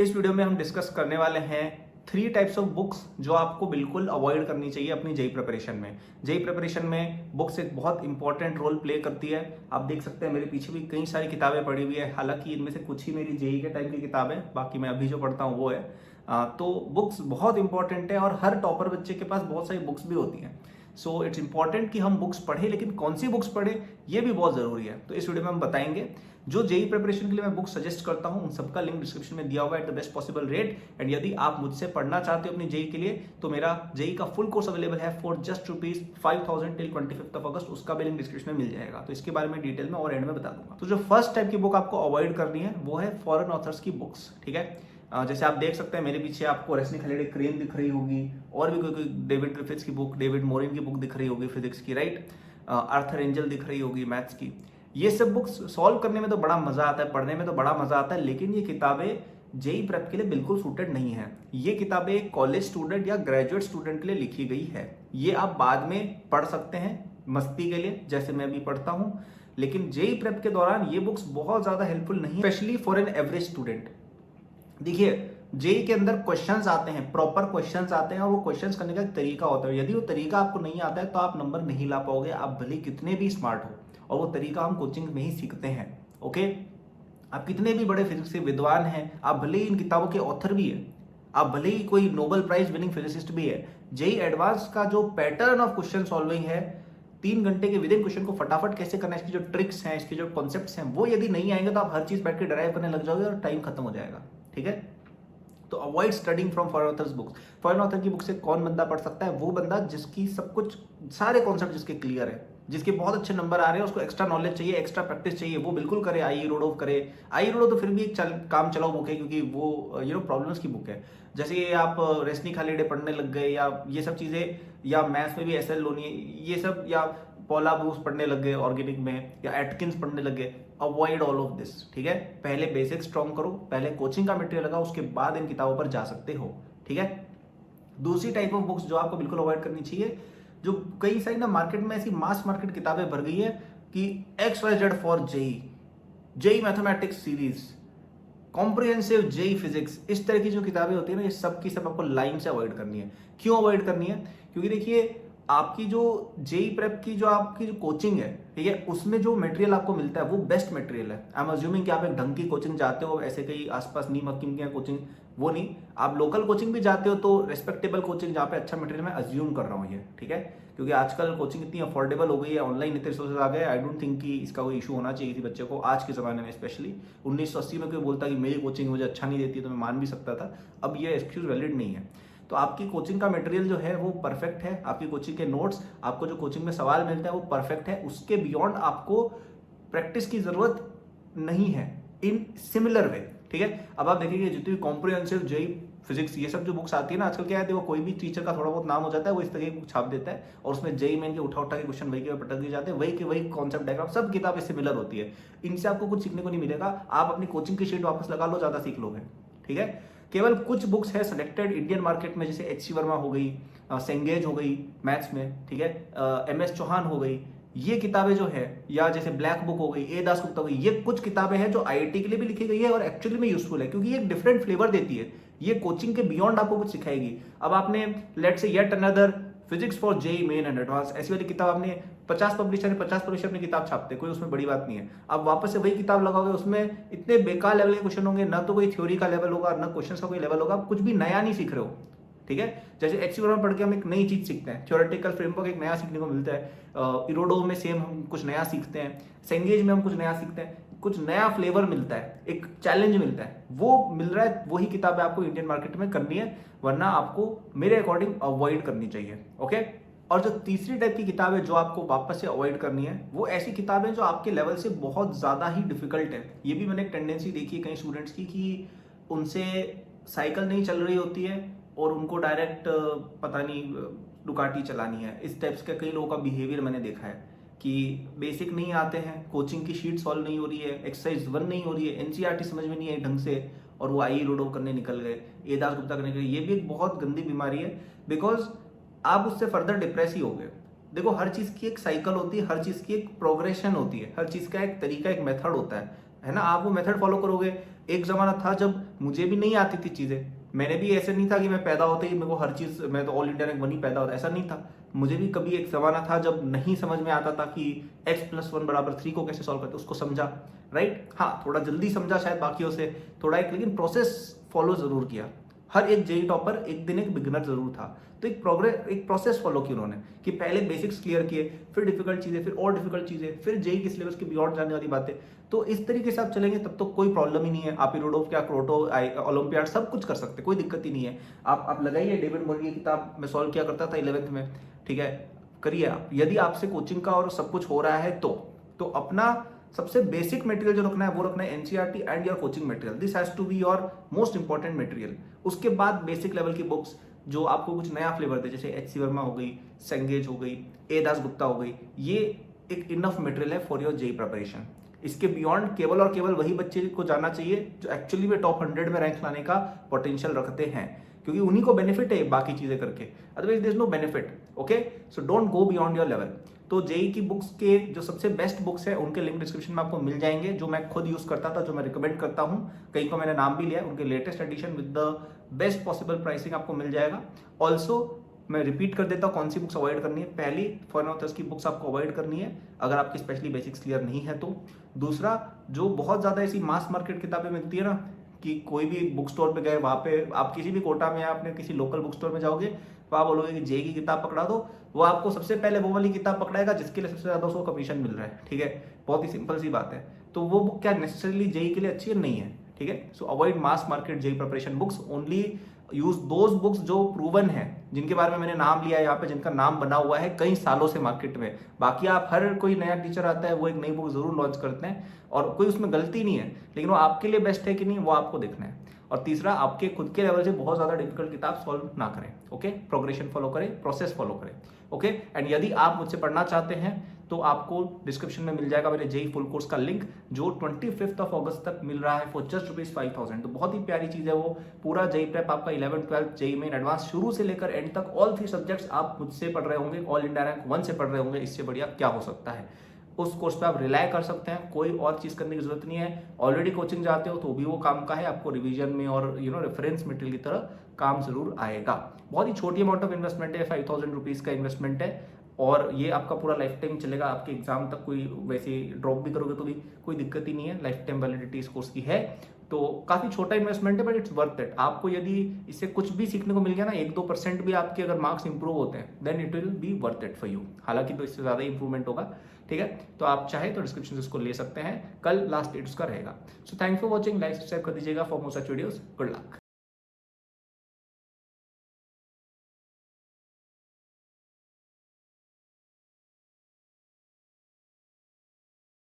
इस वीडियो में हम डिस्कस करने वाले हैं 3 टाइप्स ऑफ बुक्स जो आपको बिल्कुल अवॉइड करनी चाहिए अपनी जेई प्रिपरेशन में। जेई प्रिपरेशन में बुक्स एक बहुत इंपॉर्टेंट रोल प्ले करती है। आप देख सकते हैं मेरे पीछे भी कई सारी किताबें पड़ी हुई है, हालांकि इनमें से कुछ ही मेरी जेई के टाइम की किताबें, बाकी मैं अभी जो पढ़ता हूँ वो है। तो बुक्स बहुत इंपॉर्टेंट है और हर टॉपर बच्चे के पास बहुत सारी बुक्स भी होती हैं। सो इट्स इंपॉर्टेंट कि हम बुक्स पढ़ें, लेकिन कौन सी बुक्स पढ़ें ये भी बहुत जरूरी है। तो इस वीडियो में हम बताएंगे जो जेई प्रिपरेशन के लिए मैं बुक सजेस्ट करता हूं, उन सबका लिंक डिस्क्रिप्शन में दिया हुआ है at the best possible rate. And यदि आप मुझसे पढ़ना चाहते हो अपनी जेई के लिए तो मेरा जेई का फुल कोर्स अवेलेबल है फॉर जस्ट ₹5,000 टिल 25 अगस्त, उसका भी लिंक डिस्क्रिप्शन में मिल जाएगा। तो इसके बारे में डिटेल में और एंड में बता दूंगा। तो जो फर्स्ट टाइप की बुक आपको अवॉइड करनी है वो है फॉरेन ऑथर्स की बुक्स। ठीक है, जैसे आप देख सकते हैं मेरे पीछे आपको रेस्नी खलेडे क्रेन दिख रही होगी, और भी कोई डेविड ग्रिफिथ्स की बुक, डेविड मोरिन की बुक दिख रही होगी फिजिक्स की, राइट। आर्थर एंजल दिख रही होगी मैथ्स की। ये सब बुक्स सॉल्व करने में तो बड़ा मजा आता है, पढ़ने में तो बड़ा मजा आता है, लेकिन ये किताबें जेई प्रेप के लिए बिल्कुल सूटेड नहीं है। ये किताबें एक कॉलेज स्टूडेंट या ग्रेजुएट स्टूडेंट के लिए लिखी गई है। ये आप बाद में पढ़ सकते हैं मस्ती के लिए, जैसे मैं अभी पढ़ता हूं, लेकिन जेई प्रेप के दौरान ये बुक्स बहुत ज्यादा हेल्पफुल नहीं, specially for an average student. देखिए, जेई के अंदर क्वेश्चंस आते हैं, प्रॉपर क्वेश्चंस आते हैं, और वो क्वेश्चंस करने का एक तरीका होता है। यदि वो तरीका आपको नहीं आता है तो आप नंबर नहीं ला पाओगे, आप भले कितने भी स्मार्ट हो। और वो तरीका हम कोचिंग में ही सीखते हैं। ओके, आप कितने भी बड़े फिजिक्स के विद्वान हैं, आप भले ही इन किताबों के ऑथर भी है, आप भले ही कोई नोबेल प्राइज विनिंग फिजिसिस्ट भी है, जेई एडवांस का जो पैटर्न ऑफ क्वेश्चन सॉल्विंग है, 3 घंटे के विद इन क्वेश्चन को फटाफट कैसे करना है, इसकी जो ट्रिक्स हैं, इसके जो कॉन्सेप्ट्स हैं, वो यदि नहीं आएंगे तो आप हर चीज बैठ के ड्राइव करने लग जाओगे और टाइम खत्म हो जाएगा। ठीक है, तो avoid studying from foreign authors books. Foreign author की बुक से कौन बंदा पढ़ सकता है? वो बंदा जिसकी सब कुछ, सारे कॉन्सेप्ट जिसके क्लियर है, जिसके बहुत अच्छे नंबर आ रहे हैं, उसको एक्स्ट्रा नॉलेज चाहिए, एक्स्ट्रा प्रैक्टिस चाहिए, वो बिल्कुल करे। आई रोडोव करे। आई रोडो तो फिर भी एक काम चलाओ बुक है, क्योंकि वो प्रॉब्लम्स की बुक है। जैसे ये आप रेस्नी खालिडे पढ़ने लग गए, या ये सब चीजें, या मैथ्स में भी एस एल लोनी, ये सब, या पॉला ब्रूस पढ़ने लग गए ऑर्गेनिक में, या एटकिंस पढ़ने लग गए, अवॉइड ऑल ऑफ दिस। ठीक है, पहले बेसिक स्ट्रॉन्ग करो, पहले कोचिंग का मटेरियल लगाओ, उसके बाद इन किताबों पर जा सकते हो। ठीक है, दूसरी टाइप ऑफ बुक्स जो आपको बिल्कुल अवॉइड करनी चाहिए, जो कई सारी ना मार्केट में ऐसी मास मार्केट किताबें भर गई है कि XYZ for JEE, JEE mathematics series, comprehensive JEE physics, इस तरह की जो किताबें होती है ना, ये सब की सब आपको लाइन से अवॉइड करनी है। क्यों अवॉइड करनी है? क्योंकि देखिए, आपकी जो जेई प्रेप की जो आपकी जो कोचिंग है, ठीक है, उसमें जो मटेरियल आपको मिलता है वो बेस्ट मटेरियल है। आई एम अज्यूमिंग कि आप एक ढंग की कोचिंग जाते हो, ऐसे कहीं आसपास नीम हकीम की कोचिंग, वो नहीं, आप लोकल कोचिंग भी जाते हो तो रेस्पेक्टेबल कोचिंग जहाँ पे अच्छा मटेरियल, मैं अज्यूम कर रहा हूँ ये। ठीक है, क्योंकि आजकल कोचिंग इतनी अफोर्डेबल हो गई है, ऑनलाइन इतने रिसोर्सेज आ गए, आई डोंट थिंक कि इसका कोई इशू होना चाहिए किसी बच्चे को आज के जमाने में। स्पेशली 1980 में कोई बोलता कि मेरी कोचिंग मुझे अच्छा नहीं देती है तो मैं मान भी सकता था, अब ये एक्सक्यूज वैलिड नहीं है। तो आपकी कोचिंग का मटेरियल जो है वो परफेक्ट है, आपकी कोचिंग के नोट्स, आपको जो कोचिंग में सवाल मिलता है वो परफेक्ट है, उसके बियॉन्ड आपको प्रैक्टिस की जरूरत नहीं है इन सिमिलर वे। ठीक है, अब आप देखिए जितनी कॉम्प्रिहेंसिव जेई फिजिक्स, ये सब जो बुक्स आती है ना आजकल, क्या है, देखो कोई भी टीचर का थोड़ा बहुत नाम हो जाता है, वो इस तरह की बुक छाप देता है, और उसमें जेई मेन के उठा उठा के क्वेश्चन वही के पटक दिए जाते हैं, वही के वही कॉन्सेप्ट डायग्राम, सब किताबें सिमिलर होती है। इनसे आपको कुछ सीखने को नहीं मिलेगा। आप अपनी कोचिंग की शीट वापस लगा लो, ज्यादा सीख लोगे। ठीक है, केवल कुछ बुक्स है सिलेक्टेड इंडियन मार्केट में, जैसे HC वर्मा हो गई, सेंगेज हो गई मैथ्स में, ठीक है, MS चौहान हो गई, ये किताबें जो है, या जैसे ब्लैक बुक हो गई, A दास गुप्ता हो गई, ये कुछ किताबें हैं जो IIT के लिए भी लिखी गई है और एक्चुअली में यूजफुल है, क्योंकि ये एक डिफरेंट फ्लेवर देती है। ये कोचिंग के बियॉन्ड आपको कुछ सिखाएगी। अब आपने लेट से yet another physics for JEE main and advance, ऐसी वाली किताब आपने 50 पब्लिशर अपनी किताब छापते, कोई उसमें बड़ी बात नहीं है। आप वापस से वही किताब लगाओगे, उसमें इतने बेकार लेवल के क्वेश्चन होंगे, ना तो कोई थ्योरी का लेवल होगा, ना क्वेश्चन का कोई लेवल होगा, आप कुछ भी नया नहीं सीख रहे हो। ठीक है, जैसे HC वर्मा पढ़ के हम एक नई चीज सीखते हैं, थ्योरेटिकल फ्रेमवर्क एक नया सीखने को मिलता है, इरोडो में सेम हम कुछ नया सीखते हैं, सेंगेज में हम कुछ नया सीखते हैं, कुछ नया फ्लेवर मिलता है, एक चैलेंज मिलता है, वो मिल रहा है। वही किताबें आपको इंडियन मार्केट में करनी है, वरना आपको मेरे अकॉर्डिंग अवॉइड करनी चाहिए। ओके, और जो तीसरी टाइप की किताबें जो आपको वापस से अवॉइड करनी है, वो ऐसी किताबें जो आपके लेवल से बहुत ज्यादा ही डिफिकल्ट है। ये भी मैंने एक टेंडेंसी देखी है कई स्टूडेंट्स की, कि उनसे साइकिल नहीं चल रही होती है और उनको डायरेक्ट पता नहीं डुकाटी चलानी है। इस टाइप्स का कई लोगों का बिहेवियर मैंने देखा है कि बेसिक नहीं आते हैं, कोचिंग की शीट सॉल्व नहीं हो रही है, एक्सरसाइज 1 नहीं हो रही है, NCERT समझ में नहीं आई ढंग से, और वो आई रोडो करने निकल गए, A दास गुप्ता करने निकल गए। ये भी एक बहुत गंदी बीमारी है, बिकॉज आप उससे फर्दर डिप्रेस ही हो गए। देखो, हर चीज की एक साइकिल होती है, हर चीज की एक प्रोग्रेशन होती है, हर चीज का एक तरीका, एक मेथड होता है ना। आप वो मेथड फॉलो करोगे, एक ज़माना था जब मुझे भी नहीं आती थी चीज़ें, मैंने भी ऐसे नहीं था कि मैं पैदा होते ही मेरे को हर चीज़, मैं तो ऑल इंडिया रैंक 1 ही पैदा होता, ऐसा नहीं था। मुझे भी कभी एक ज़माना था जब नहीं समझ में आता था कि x+1 = 3 को कैसे सॉल्व करते, उसको समझा, राइट। हाँ, थोड़ा जल्दी समझा शायद बाकियों से, थोड़ा एक, लेकिन प्रोसेस फॉलो ज़रूर किया। हर एक जेई टॉपर एक दिन एक बिगिनर जरूर था, तो एक प्रोसेस फॉलो की उन्होंने कि पहले बेसिक्स क्लियर किए, फिर डिफिकल्ट चीज़ें, फिर और डिफिकल्ट चीज़ें, फिर जेई के सिलेबस के बियॉन्ड जाने वाली बातें। तो इस तरीके से आप चलेंगे तब तो कोई प्रॉब्लम ही नहीं है। आप यूरोडोफ क्या क्रोटो ओलंपियाड सब कुछ कर सकते, कोई दिक्कत ही नहीं है। आप लगाइए डेविड मोरी की किताब, मैं सॉल्व किया करता था 11th में, ठीक है, करिए आप। यदि आपसे कोचिंग का और सब कुछ हो रहा है तो अपना सबसे बेसिक मटेरियल जो रखना है वो रखना है NCERT and your coaching material. This has to be your most important material. उसके बाद बेसिक लेवल की बुक्स जो आपको कुछ नया फ्लेवर दे, जैसे एच सी वर्मा हो गई, सेंगेज हो गई, ए दास गुप्ता हो गई, ये एक इनफ मटेरियल है फॉर योर जेई प्रिपरेशन। इसके बियॉन्ड केवल और केवल वही बच्चे को जाना चाहिए जो एक्चुअली में टॉप 100 में रैंक लाने का पोटेंशियल रखते हैं, क्योंकि उन्हीं को बेनिफिट है बाकी चीजें करके, otherwise there is no benefit. Okay, so don't go beyond your level. तो जेई की बुक्स के जो सबसे बेस्ट बुक्स है उनके लिंक डिस्क्रिप्शन में आपको मिल जाएंगे, जो मैं खुद यूज करता था, जो मैं रिकमेंड करता हूं, कहीं को मैंने नाम भी लिया, उनके latest edition with the best possible pricing आपको मिल जाएगा। ऑल्सो मैं रिपीट कर देता हूँ कौन सी बुक्स अवॉइड करनी है। पहली, फॉरेन ऑथर्स की बुक्स आपको अवॉइड करनी है अगर आपकी स्पेशली बेसिक्स क्लियर नहीं है तो। दूसरा, जो बहुत ज्यादा ऐसी मास मार्केट किताबें मिलती है ना, कि कोई भी बुक स्टोर पे गए, वहां पे आप किसी भी कोटा में या अपने किसी लोकल बुक स्टोर में जाओगे तो आप बोलोगे कि जेई की किताब पकड़ा दो, वो आपको सबसे पहले वो वाली किताब पकड़ाएगा जिसके लिए सबसे ज्यादा उसको कमीशन मिल रहा है, ठीक है। बहुत ही सिंपल सी बात है। तो वो बुक क्या नेसेसरीली जेई के लिए अच्छी नहीं है, ठीक है। So avoid mass market JEE preparation books, only use those books जो प्रूवन है, जिनके बारे में मैंने नाम लिया है यहाँ पे, जिनका नाम बना हुआ है कई सालों से मार्केट में। बाकी आप हर कोई नया टीचर आता है वो एक नई बुक जरूर लॉन्च करते हैं और कोई उसमें गलती नहीं है, लेकिन वो आपके लिए बेस्ट है कि नहीं वो आपको देखना है। और तीसरा, आपके खुद के लेवल से बहुत ज्यादा डिफिकल्ट किताब सॉल्व ना करें, ओके। प्रोग्रेशन फॉलो करें, प्रोसेस फॉलो करें, ओके। एंड यदि आप मुझसे पढ़ना चाहते हैं तो आपको डिस्क्रिप्शन में मिल जाएगा मेरे जेई फुल कोर्स का लिंक, जो 25 अगस्त तक मिल रहा है फॉर जस्ट ₹5,000। तो बहुत ही प्यारी चीज है वो। पूरा जेई प्रेप आपका 11th 12th JEE main advance शुरू से लेकर एंड तक ऑल 3 सब्जेक्ट्स आप मुझसे पढ़ रहे होंगे, ऑल इंडिया रैंक 1 से पढ़ रहे होंगे। इससे बढ़िया क्या हो सकता है। उस कोर्स पे आप रिलाय कर सकते हैं, कोई और चीज करने की जरूरत नहीं है। ऑलरेडी कोचिंग जाते हो तो भी वो काम का है, आपको रिवीजन में और रेफरेंस मटेरियल की तरह काम जरूर आएगा। बहुत ही छोटी अमाउंट ऑफ इन्वेस्टमेंट है, 5,000 रुपीज का इन्वेस्टमेंट है, और ये आपका पूरा लाइफ टाइम चलेगा। आपके एग्जाम तक कोई वैसे ड्रॉप भी करोगे तो भी कोई दिक्कत ही नहीं है, लाइफ टाइम वैलिडिटी इस कोर्स की है। तो काफी छोटा इन्वेस्टमेंट है बट इट्स वर्थ इट। आपको यदि इससे कुछ भी सीखने को मिल गया ना, 1-2% भी आपके अगर मार्क्स इंप्रूव होते हैं, then it will be worth it for you. हालांकि तो इससे ज्यादा इंप्रूवमेंट होगा, ठीक है। तो आप चाहे तो डिस्क्रिप्शन से इसको ले सकते हैं, कल लास्ट डेट उसका रहेगा। So thanks for watching, like subscribe कर दीजिएगा for more such videos. Good luck.